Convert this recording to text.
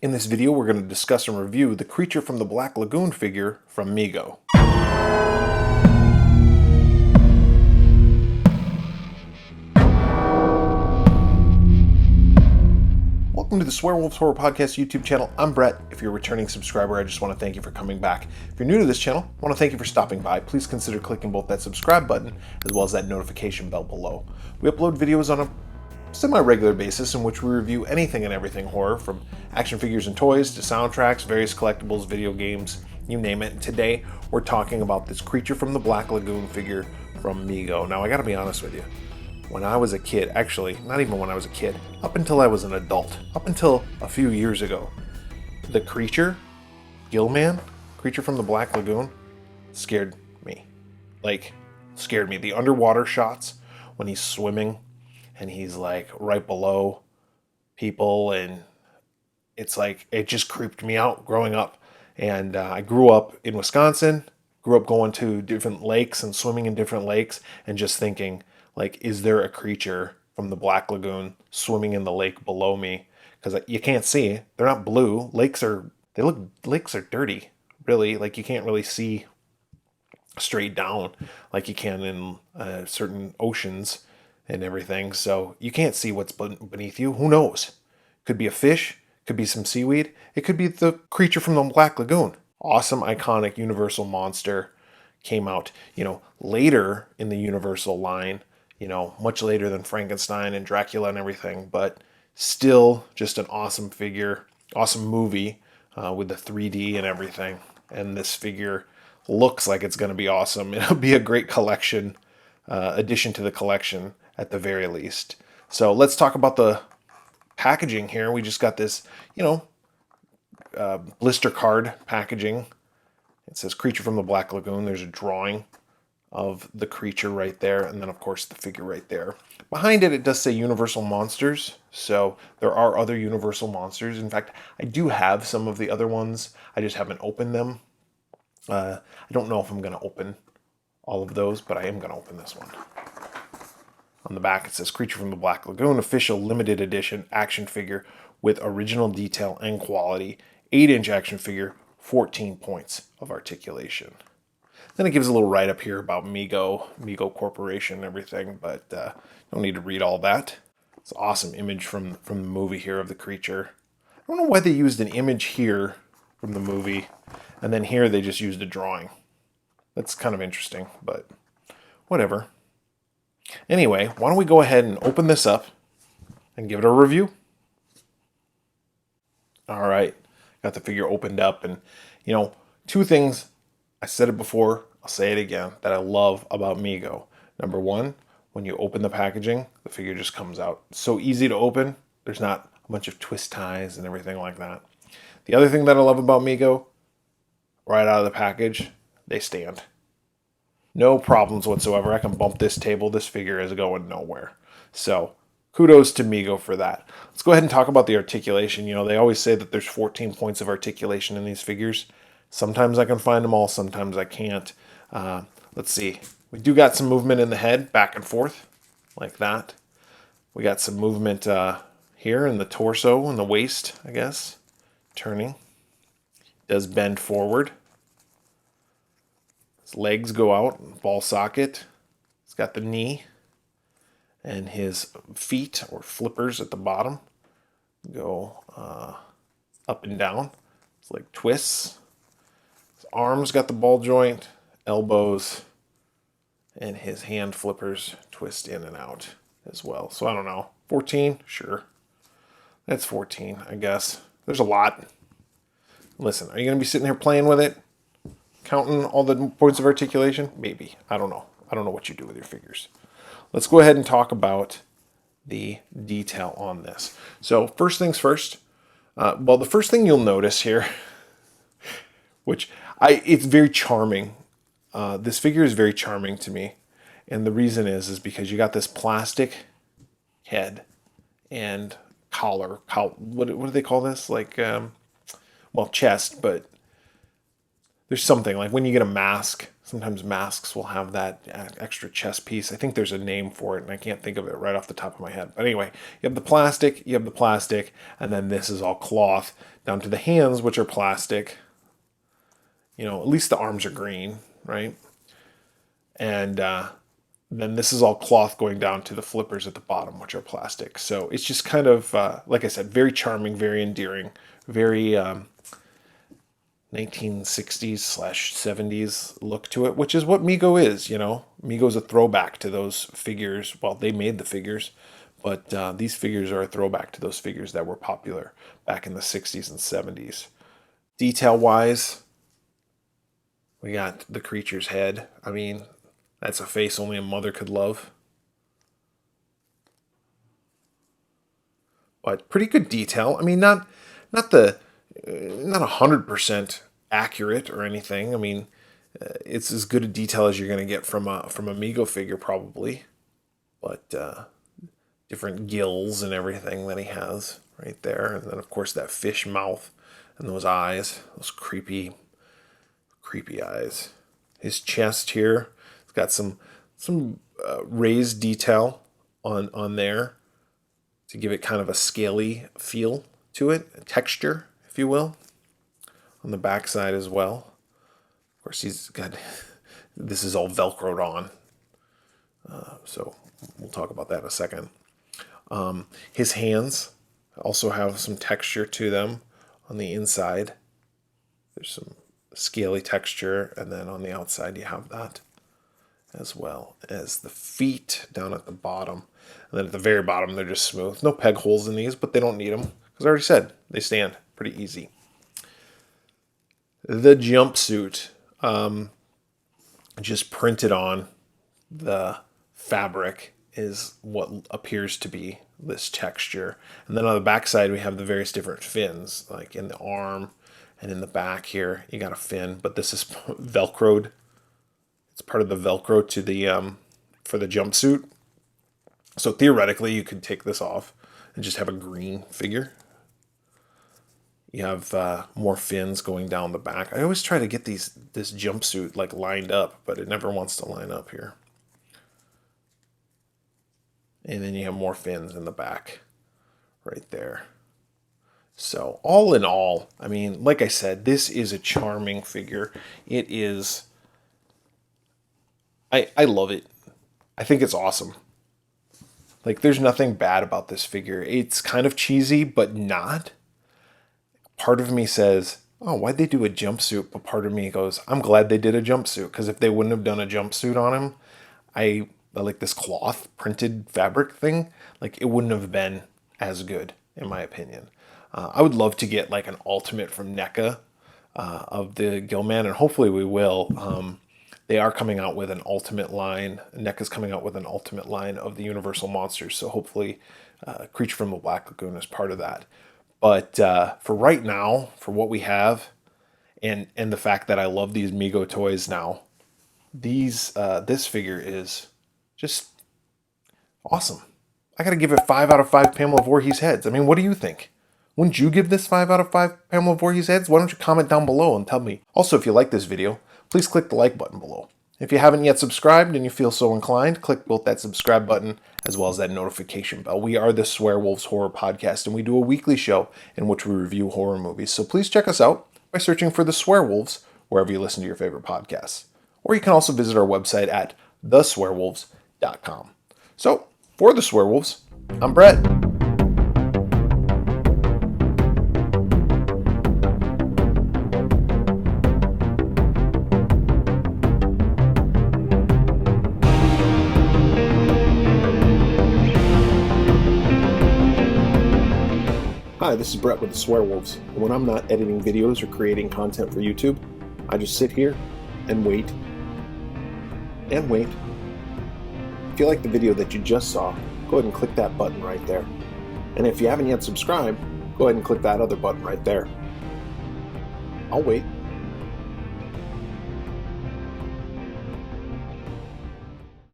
In this video, we're going to discuss and review the Creature from the Black Lagoon figure from Mego. Welcome to the Swearwolves Horror Podcast YouTube channel. I'm Brett. If you're a returning subscriber, I just want to thank you for coming back. If you're new to this channel, I want to thank you for stopping by. Please consider clicking both that subscribe button as well as that notification bell below. We upload videos on a semi-regular basis in which we review anything and everything horror, from action figures and toys to soundtracks, various collectibles, video games, you name it. And today we're talking about this Creature from the Black Lagoon figure from Mego. Now I gotta be honest with you, when I was a kid, actually not even when I was a kid, up until I was an adult, up until a few years ago, the Creature, Gillman, Creature from the Black Lagoon, scared me. Scared me. The underwater shots when he's swimming and he's like right below people, and it's like it just creeped me out growing up. And I grew up in Wisconsin, grew up going to different lakes and swimming in different lakes and just thinking, like, is there a creature from the Black Lagoon swimming in the lake below me? Because you can't see. They're not blue. Lakes are dirty, really. Like, you can't really see straight down like you can in certain oceans and everything. So you can't see what's beneath you. Who knows? Could be a fish, could be some seaweed. It could be the Creature from the Black Lagoon. Awesome, iconic Universal monster. Came out, later in the Universal line, much later than Frankenstein and Dracula and everything, but still just an awesome figure, awesome movie with the 3D and everything. And this figure looks like it's going to be awesome. It'll be a great collection, addition to the collection at the very least. So let's talk about the packaging here. We just got this, blister card packaging. It says Creature from the Black Lagoon. There's a drawing of the creature right there, and then of course the figure right there. Behind it, it does say Universal Monsters, so there are other Universal Monsters. In fact, I do have some of the other ones. I just haven't opened them. I don't know if I'm going to open all of those, but I am going to open this one. On the back, it says Creature from the Black Lagoon, official limited edition action figure with original detail and quality. 8-inch action figure, 14 points of articulation. Then it gives a little write-up here about Mego Corporation and everything, but don't need to read all that. It's an awesome image from the movie here of the creature. I don't know why they used an image here from the movie, and then here they just used a drawing. That's kind of interesting, but whatever. Anyway, why don't we go ahead and open this up and give it a review? All right, got the figure opened up, and two things. I said it before, I'll say it again, that I love about Mego. Number one, when you open the packaging, the figure just comes out. It's so easy to open. There's not a bunch of twist ties and everything like that. The other thing that I love about Mego, right out of the package, they stand. No problems whatsoever. I can bump this table. This figure is going nowhere. So kudos to Mego for that. Let's go ahead and talk about the articulation. They always say that there's 14 points of articulation in these figures. Sometimes I can find them all, sometimes I can't. Let's see. We do got some movement in the head, back and forth, like that. We got some movement here in the torso and the waist, I guess. Turning. Does bend forward. His legs go out, ball socket. He's got the knee. And his feet, or flippers at the bottom, go up and down. It's like twists. Arms got the ball joint, elbows, and his hand flippers twist in and out as well. So I don't know, 14? Sure. That's 14, I guess. There's a lot. Listen, are you going to be sitting here playing with it? Counting all the points of articulation? Maybe. I don't know. I don't know what you do with your figures. Let's go ahead and talk about the detail on this. So first things first. The first thing you'll notice here, it's very charming. This figure is very charming to me. And the reason is because you got this plastic head and collar. What do they call this? Chest, but there's something like when you get a mask, sometimes masks will have that extra chest piece. I think there's a name for it, and I can't think of it right off the top of my head. But anyway, you have the plastic, and then this is all cloth down to the hands, which are plastic. At least the arms are green, right? And then this is all cloth going down to the flippers at the bottom, which are plastic. So it's just kind of, like I said, very charming, very endearing, very 1960s/70s look to it, which is what Mego is, Mego's a throwback to those figures. Well, they made the figures, but these figures are a throwback to those figures that were popular back in the 60s and 70s. Detail-wise, we got the creature's head. I mean, that's a face only a mother could love. But pretty good detail. I mean, not 100% accurate or anything. I mean, it's as good a detail as you're going to get from a Mego figure probably, but different gills and everything that he has right there, and then of course that fish mouth and those eyes, those creepy eyes. His chest here, it's got some raised detail on there to give it kind of a scaly feel to it, a texture, if you will, on the back side as well. Of course, this is all Velcroed on, so we'll talk about that in a second. His hands also have some texture to them on the inside. There's some scaly texture, and then on the outside you have that, as well as the feet down at the bottom. And then at the very bottom, they're just smooth. No peg holes in these, but they don't need them, because I already said they stand pretty easy. The jumpsuit, just printed on the fabric, is what appears to be this texture. And then on the back side, we have the various different fins, like in the arm and in the back here, you got a fin, but this is Velcroed. It's part of the Velcro to the for the jumpsuit. So theoretically, you could take this off and just have a green figure. You have more fins going down the back. I always try to get this jumpsuit like lined up, but it never wants to line up here. And then you have more fins in the back right there. So all in all, I mean, like I said, this is a charming figure. It is. I love it. I think it's awesome. Like, there's nothing bad about this figure. It's kind of cheesy, but not. Part of me says, oh, why'd they do a jumpsuit? But part of me goes, I'm glad they did a jumpsuit, because if they wouldn't have done a jumpsuit on him, I like this cloth printed fabric thing, like it wouldn't have been as good, in my opinion. I would love to get like an ultimate from NECA of the Gillman, and hopefully we will. They are coming out with an ultimate line. NECA's coming out with an ultimate line of the Universal monsters, so hopefully Creature from the Black Lagoon is part of that. But for right now, for what we have, and the fact that I love these Mego toys now, this figure is just awesome. I gotta give it 5 out of 5 Pamela Voorhees heads. I mean, what do you think? Wouldn't you give this 5 out of 5 Pamela Voorhees heads? Why don't you comment down below and tell me? Also, if you like this video, please click the like button below. If you haven't yet subscribed and you feel so inclined, click both that subscribe button as well as that notification bell. We are the Swearwolves Horror Podcast, and we do a weekly show in which we review horror movies. So please check us out by searching for the Swearwolves wherever you listen to your favorite podcasts. Or you can also visit our website at theswearwolves.com. So, for the Swearwolves, I'm Brett. Hi, this is Brett with the Swearwolves, and when I'm not editing videos or creating content for YouTube, I just sit here and wait. And wait. If you like the video that you just saw, go ahead and click that button right there. And if you haven't yet subscribed, go ahead and click that other button right there. I'll wait.